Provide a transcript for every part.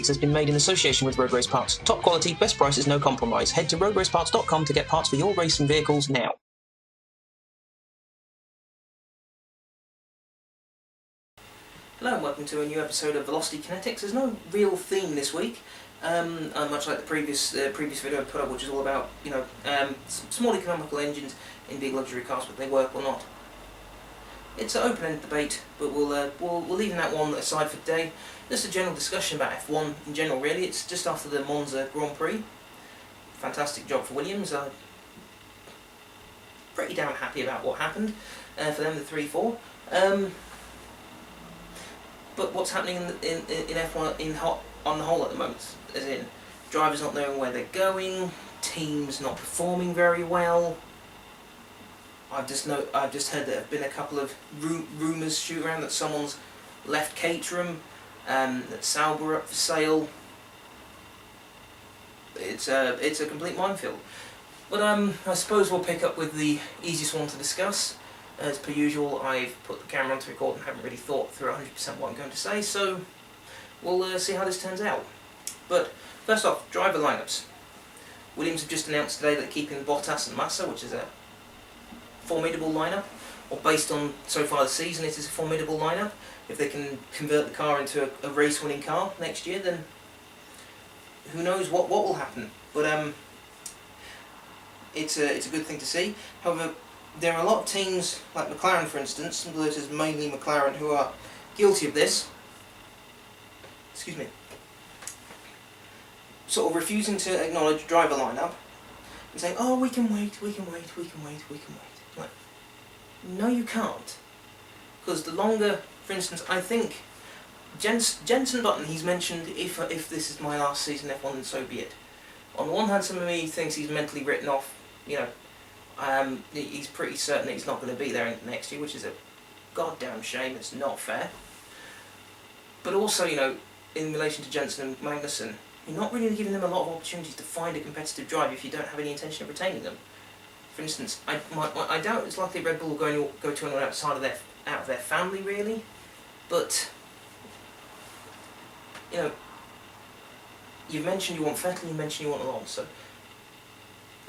Kinetics has been made in association with Road Race Parts. Top quality, best prices, no compromise. Head to roadraceparts.com to get parts for your racing vehicles now. Hello and welcome to a new episode of Velocity Kinetics. There's no real theme this week, much like the previous video I put up, which is all about small economical engines in big luxury cars, but they work or not. It's an open-ended debate, but we'll leave that one aside for today. Just a general discussion about F1 in general, really. It's just after the Monza Grand Prix. Fantastic job for Williams. I'm pretty damn happy about what happened for them, the 3-4. But what's happening in F1 on the whole at the moment, as in drivers not knowing where they're going, teams not performing very well. I've just heard that there have been a couple of rumours shoot around that someone's left Caterham, that Sauber up for sale. It's a complete minefield. But I suppose we'll pick up with the easiest one to discuss. As per usual, I've put the camera on to record and haven't really thought through 100% what I'm going to say, so we'll see how this turns out. But first off, driver lineups. Williams have just announced today that they're keeping Bottas and Massa, which is a formidable lineup, or based on so far the season, it is a formidable lineup. If they can convert the car into a race-winning car next year, then who knows what will happen. But it's a good thing to see. However, there are a lot of teams, like McLaren for instance, although it is mainly McLaren who are guilty of this, excuse me, sort of refusing to acknowledge driver lineup and saying, oh, we can wait. Like, no you can't. Because the longer, for instance, I think Jenson Button, he's mentioned, if this is my last season F1, then so be it. On the one hand, some of me thinks he's mentally written off, he's pretty certain that he's not going to be there next year, which is a goddamn shame. It's not fair. But also, in relation to Jenson and Magnussen, you're not really giving them a lot of opportunities to find a competitive drive if you don't have any intention of retaining them. For instance, I doubt it's likely Red Bull will go to anyone outside of their family, really. But you've mentioned you want Vettel, you mentioned you want Alonso.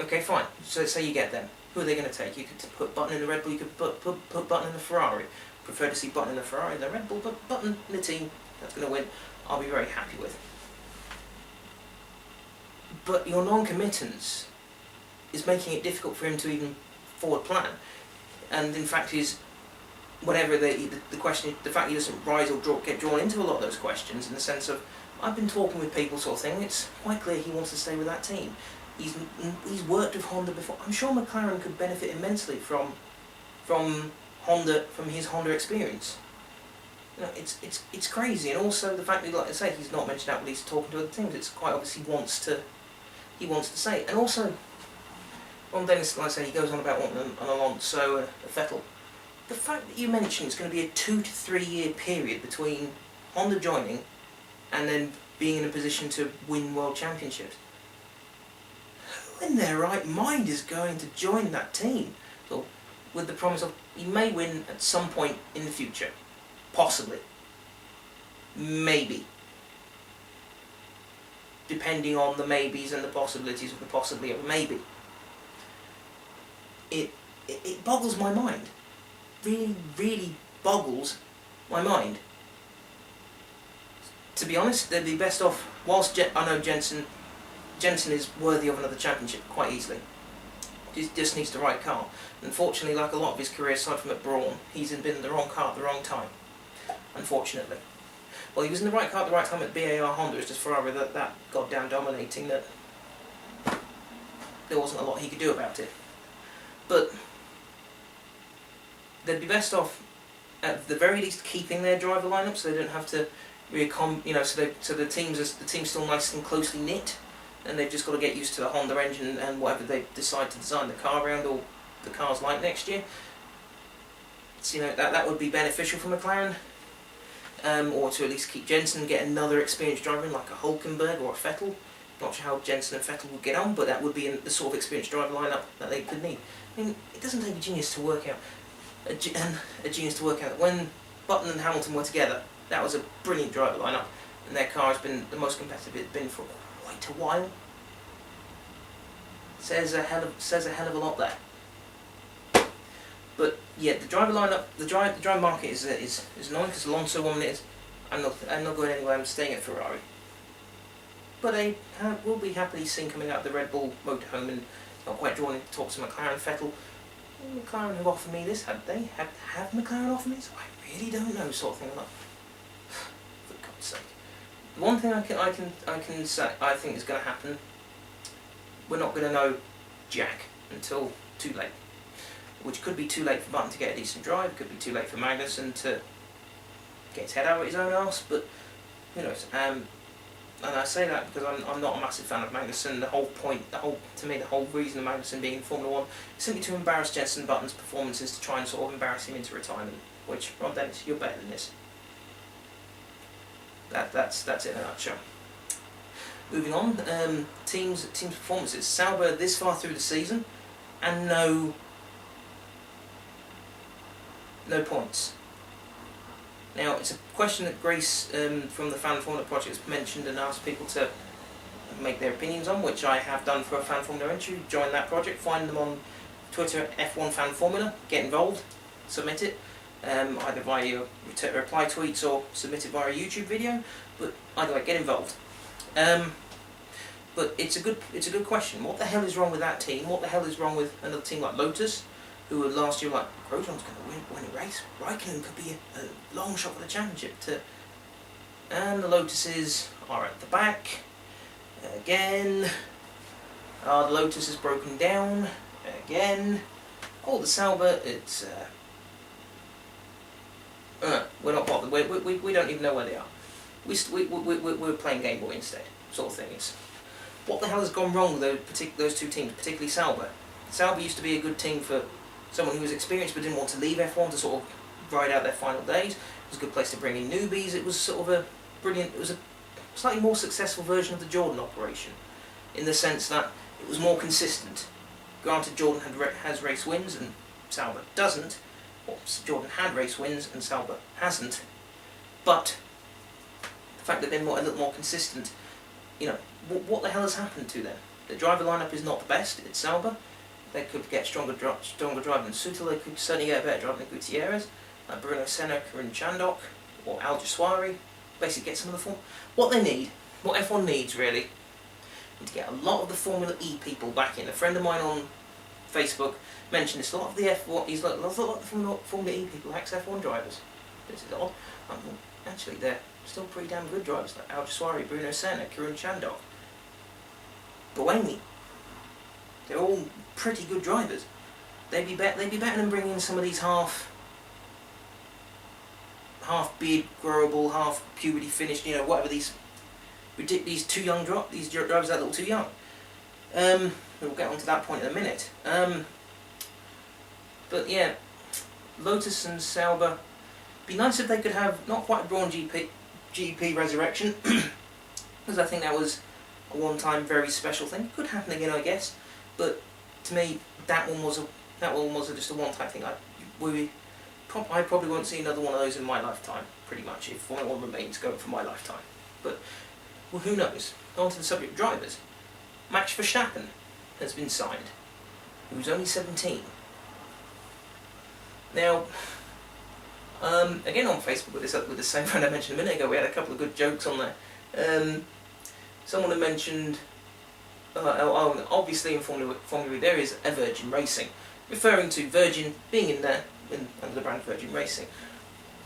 Okay, fine. So say you get them. Who are they going to take? You could put Button in the Red Bull, you could put Button in the Ferrari. Prefer to see Button in the Ferrari than the Red Bull, but Button in the team that's going to win, I'll be very happy with. But your non-committance is making it difficult for him to even forward plan. And in fact, whatever the question, the fact he doesn't rise or get drawn into a lot of those questions, in the sense of, I've been talking with people sort of thing, it's quite clear he wants to stay with that team. He's worked with Honda before. I'm sure McLaren could benefit immensely from his Honda experience. It's crazy, and also the fact that, like I say, he's not mentioned out when he's talking to other teams. It's quite obvious he wants to say. And also, Ron Dennis, like I say, he goes on about wanting an Alonso, a Vettel. The fact that you mentioned it's going to be a 2 to 3 year period between Honda joining and then being in a position to win world championships. Who in their right mind is going to join that team? So, with the promise of, he may win at some point in the future. Possibly. Maybe. Depending on the maybes and the possibilities of the possibly of a maybe. It boggles my mind. Really, really boggles my mind. To be honest, they'd be best off, whilst I know Jenson is worthy of another championship quite easily. He just needs the right car. Unfortunately, like a lot of his career, aside from at Brawn, he's been in the wrong car at the wrong time. Unfortunately. Well, he was in the right car at the right time at BAR Honda, it's just Ferrari that goddamn dominating that there wasn't a lot he could do about it. But they'd be best off, at the very least, keeping their driver lineup so they don't have to so the team's still nice and closely knit, and they've just got to get used to the Honda engine and whatever they decide to design the car around, or the car's like next year. So, that would be beneficial for McLaren, or to at least keep Jenson and get another experienced driver in, like a Hülkenberg or a Vettel. Not sure how Jenson and Vettel would get on, but that would be the sort of experienced driver lineup that they could need. I mean, it doesn't take a genius to work out that when Button and Hamilton were together, that was a brilliant driver lineup. and their car has been the most competitive it's been for quite a while. Says a hell of a lot there. But yeah, the driver lineup, the driver market is annoying because Alonso 1 minute is, I'm not going anywhere. I'm staying at Ferrari. But I will be happily seen coming out of the Red Bull motorhome and not quite drawn into talks to McLaren. Vettel, McLaren have offered me this, have they? Have McLaren offered me this? I really don't know, sort of thing. Like, for God's sake. The one thing I can say I think is going to happen. We're not going to know Jack until too late, which could be too late for Button to get a decent drive. Could be too late for Magnussen to get his head out of his own arse. But who knows? And I say that because I'm not a massive fan of Magnussen. To me, the whole reason of Magnussen being in Formula 1 is simply to embarrass Jenson Button's performances, to try and sort of embarrass him into retirement. Which, Ron Dennis, you're better than this. That's it in a nutshell. Moving on, teams performances. Sauber this far through the season, and no points. Now, it's a question that Grace from the Fan Formula Project has mentioned and asked people to make their opinions on, which I have done for a Fan Formula entry. Join that project, find them on Twitter at F1 Fan Formula, get involved, submit it, either via your reply tweets or submit it via a YouTube video, but either way, get involved. But it's a good question. What the hell is wrong with that team? What the hell is wrong with another team like Lotus, who were last year like, Grosjean's going to win a race. Raikkonen could be a long shot for the championship. And the Lotuses are at the back. Again. The Lotus is broken down. Again. Oh, the Sauber, it's... we're not bothered. We don't even know where they are. We're playing Game Boy instead, sort of thing. It's, what the hell has gone wrong with those two teams, particularly Sauber? Sauber used to be a good team for someone who was experienced but didn't want to leave F1 to sort of ride out their final days. It was a good place to bring in newbies. It was sort of a brilliant, it was a slightly more successful version of the Jordan operation, in the sense that it was more consistent. Granted, Jordan has race wins and Sauber doesn't. Well, Jordan had race wins and Sauber hasn't. But the fact that they're a little more consistent, you know, what the hell has happened to them? The driver lineup is not the best. It's Sauber. They could get stronger driver than Sutil. They could certainly get a better driver than Gutierrez, Bruno Senna, Karim Chandok, or Al Jaswari. Basically, get some of the form. What they need, what F1 needs really, is to get a lot of the Formula E people back in. A friend of mine on Facebook mentioned this. A lot of the F1, he's like, a lot of the Formula E people, ex-F1 drivers. This is odd. Actually, they're still pretty damn good drivers, like Al Jaswari, Bruno Senna, Karim Chandok, Buemi. They're all pretty good drivers. They'd be better than bringing in some of these half beard growable, half puberty finished, you know, whatever these too young these drivers are a little too young. We'll get onto that point in a minute. But yeah, Lotus and Sauber. Be nice if they could have not quite a Brawn GP resurrection, because I think that was a one-time very special thing. It could happen again, I guess. But to me, that one was just a one-time thing. I probably won't see another one of those in my lifetime, pretty much, if Formula 1 remains going for my lifetime. But well, who knows? On to the subject of drivers. Max Verstappen has been signed, who's only 17. Now, again on Facebook with the same friend I mentioned a minute ago, we had a couple of good jokes on there. Someone had mentioned, obviously in Formula E there is a Virgin Racing, referring to Virgin being in there under the brand Virgin Racing.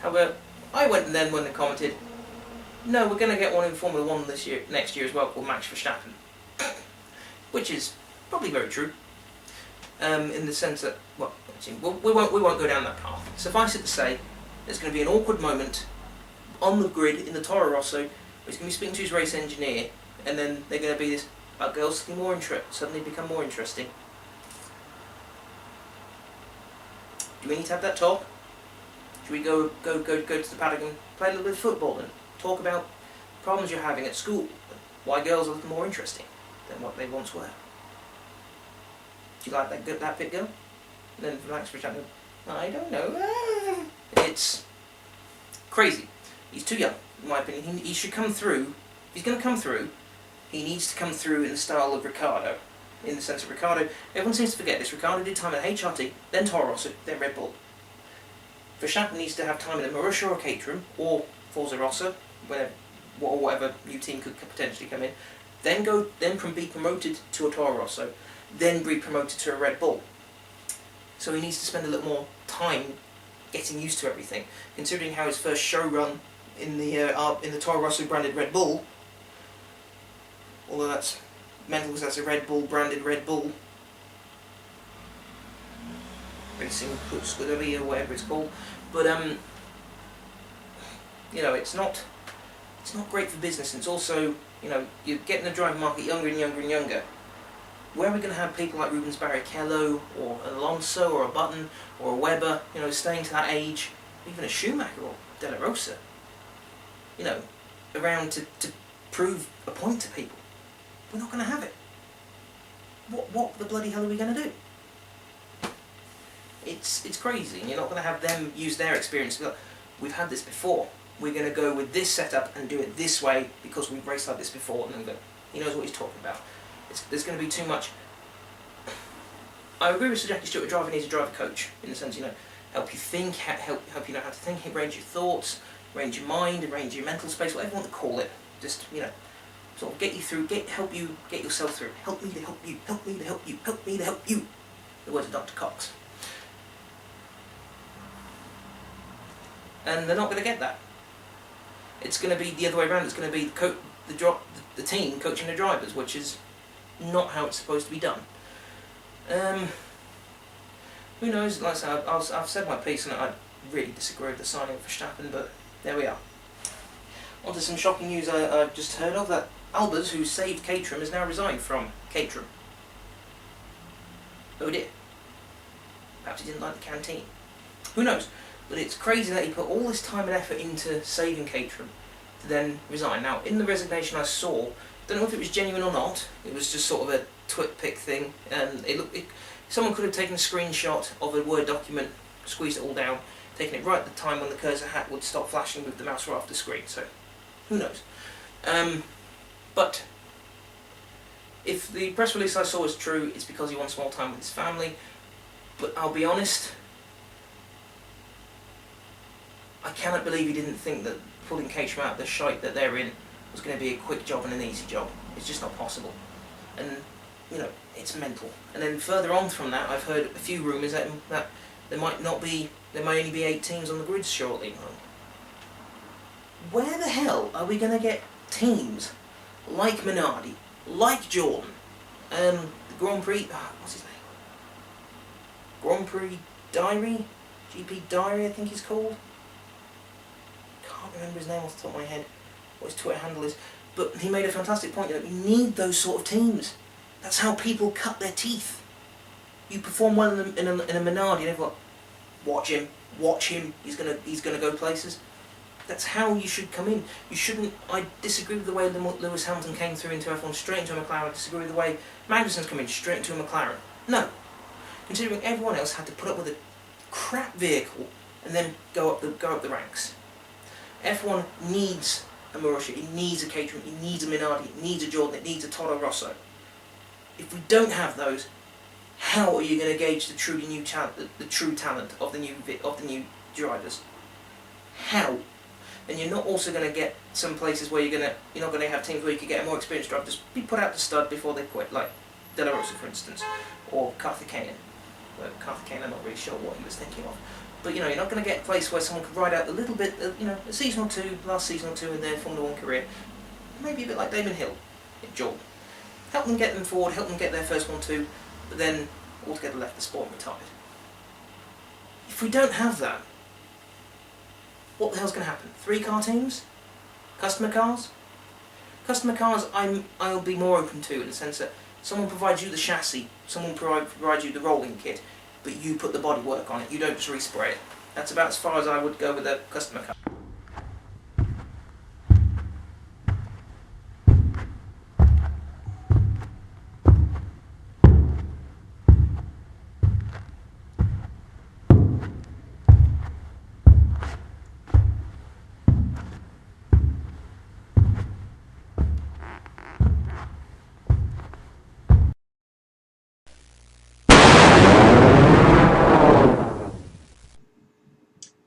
However, I went and then when they commented, no, we're going to get one in Formula 1 next year as well, called Max Verstappen, which is probably very true. In the sense that, well, we won't go down that path. Suffice it to say, there's going to be an awkward moment on the grid in the Toro Rosso where he's going to be speaking to his race engineer, and then they're going to be this, girls suddenly become more interesting. Do we need to have that talk? Should we go to the paddock and play a little bit of football and talk about problems you're having at school, and why girls are a little more interesting than what they once were? Do you like that fit girl? And then Max Verstappen, I don't know. It's crazy. He's too young. in my opinion, he should come through. If he's going to come through, he needs to come through in the style of Ricciardo. In the sense of Ricciardo, everyone seems to forget this. Ricciardo did time in HRT, then Toro Rosso, then Red Bull. Verstappen needs to have time in a Marussia or Caterham, or Forza Rossa, or whatever new team could potentially come in. Then be promoted to a Toro Rosso, then be promoted to a Red Bull. So he needs to spend a little more time getting used to everything. Considering how his first show run in the Toro Rosso branded Red Bull, although that's mental because that's a Red Bull branded Red Bull Racing Scuderia or whatever it's called, but you know, it's not great for business. And it's also, you know, you're getting the driver market younger and younger and younger. Where are we going to have people like Rubens Barrichello or an Alonso or a Button or a Webber, you know, staying to that age, even a Schumacher or De La Rosa, you know, around to prove a point to people? We're not going to have it. What the bloody hell are we going to do? It's crazy, and you're not going to have them use their experience to be like, we've had this before, we're going to go with this setup and do it this way because we've raced like this before, and then he knows what he's talking about. There's going to be too much. I agree with Sir Jackie Stewart, a driver needs a driver coach, in the sense, you know, help you think, help you know how to think, arrange your thoughts, arrange your mind, arrange your mental space, whatever you want to call it. Just, you know, sort of get you through, help you get yourself through. Help me to help you, help me to help you, help me to help you. The words of Dr. Cox. And they're not going to get that. It's going to be the other way around. It's going to be the team coaching the drivers, which is not how it's supposed to be done. Who knows? Like I said, I've said my piece, and I really disagree with the signing of Verstappen, but there we are. On to some shocking news I've just heard of, that Albers, who saved Caterham, has now resigned from Caterham. Oh dear. Perhaps he didn't like the canteen. Who knows? But it's crazy that he put all this time and effort into saving Caterham to then resign. Now, in the resignation I saw, don't know if it was genuine or not, it was just sort of a twit pic thing, and someone could have taken a screenshot of a Word document, squeezed it all down, taken it right at the time when the cursor hat would stop flashing with the mouse right off the screen, so who knows. But if the press release I saw is true, it's because he wants more time with his family. But I'll be honest, I cannot believe he didn't think that pulling Caterham out of the shite that they're in was going to be a quick job and an easy job. It's just not possible. And, you know, it's mental. And then further on from that, I've heard a few rumours that there might only be 8 teams on the grids shortly. Where the hell are we going to get teams like Minardi, like Jordan, the Grand Prix, what's his name? Grand Prix Diary? GP Diary, I think he's called. Can't remember his name off the top of my head, what his Twitter handle is, but he made a fantastic point that you need those sort of teams. That's how people cut their teeth. You perform well in a Minardi and everyone, watch him, he's gonna go places. That's how you should come in. You shouldn't. I disagree with the way Lewis Hamilton came through into F1 straight into a McLaren. I disagree with the way Magnussen's come in straight into a McLaren. No, considering everyone else had to put up with a crap vehicle and then go up the ranks. F1 needs a Marussia, it needs a Caterham, it needs a Minardi, it needs a Jordan, it needs a Toro Rosso. If we don't have those, how are you going to gauge the true talent of the new drivers? How? And you're not also going to get some places where you're not going to have teams where you could get a more experienced driver just be put out to stud before they quit, like De La Rosa, for instance, or Karthikeyan. Well, Karthikeyan, I'm not really sure what he was thinking of. But, you know, you're not going to get a place where someone could ride out a little bit, you know, a season or two, last season or two in their Formula 1 career. Maybe a bit like Damon Hill in Jordan. Help them get them forward, help them get their first one too, but then altogether left the sport and retired. If we don't have that, what the hell's going to happen? 3-car teams? Customer cars? Customer cars I'll be more open to, in the sense that someone provides you the chassis, someone provides you the rolling kit, but you put the bodywork on it, you don't just respray it. That's about as far as I would go with a customer car.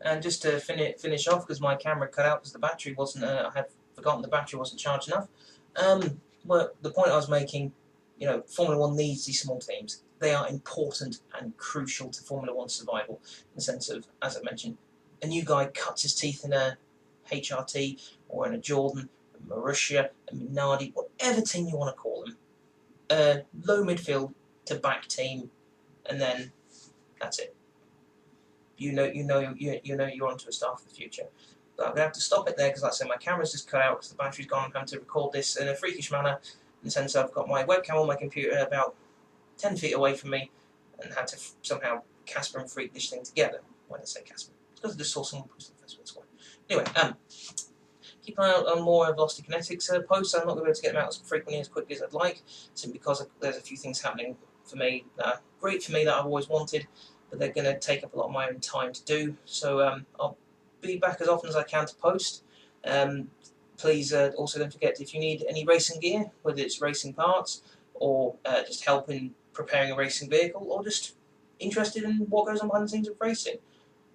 And just to finish off, because my camera cut out because the battery wasn't, I had forgotten the battery wasn't charged enough. Well, the point I was making, you know, Formula 1 needs these small teams. They are important and crucial to Formula 1 survival, in the sense of, as I mentioned, a new guy cuts his teeth in a HRT or in a Jordan, a Marussia, a Minardi, whatever team you want to call them. Low midfield to back team, and then that's it. You know you're onto a star for the future. But I'm going to have to stop it there because, like I said, my camera's just cut out because the battery's gone. I'm having to record this in a freakish manner, in the sense I've got my webcam on my computer about 10 feet away from me and had to somehow Casper and freak this thing together. When I say Casper, it's because I just saw someone post on Facebook. That's why. Anyway, keep an eye out on more Velocity Kinetics posts. I'm not going to be able to get them out as frequently, as quickly as I'd like, simply because there's a few things happening for me that are great for me that I've always wanted, but they're going to take up a lot of my own time to do. So I'll be back as often as I can to post. Please also don't forget, if you need any racing gear, whether it's racing parts or just help in preparing a racing vehicle, or just interested in what goes on behind the scenes of racing,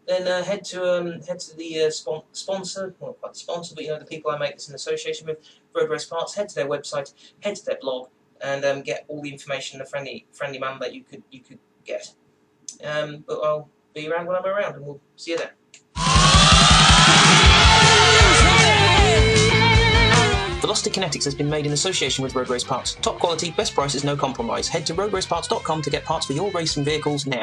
then head to the sponsor, well, not quite the sponsor, but you know, the people I make this in association with, Road Race Parts. Head to their website, head to their blog, and get all the information in a friendly manner that you could get. But I'll be around when I'm around, and we'll see you then. Velocity Kinetics has been made in association with Road Race Parts. Top quality, best prices, no compromise. Head to roadraceparts.com to get parts for your racing vehicles now.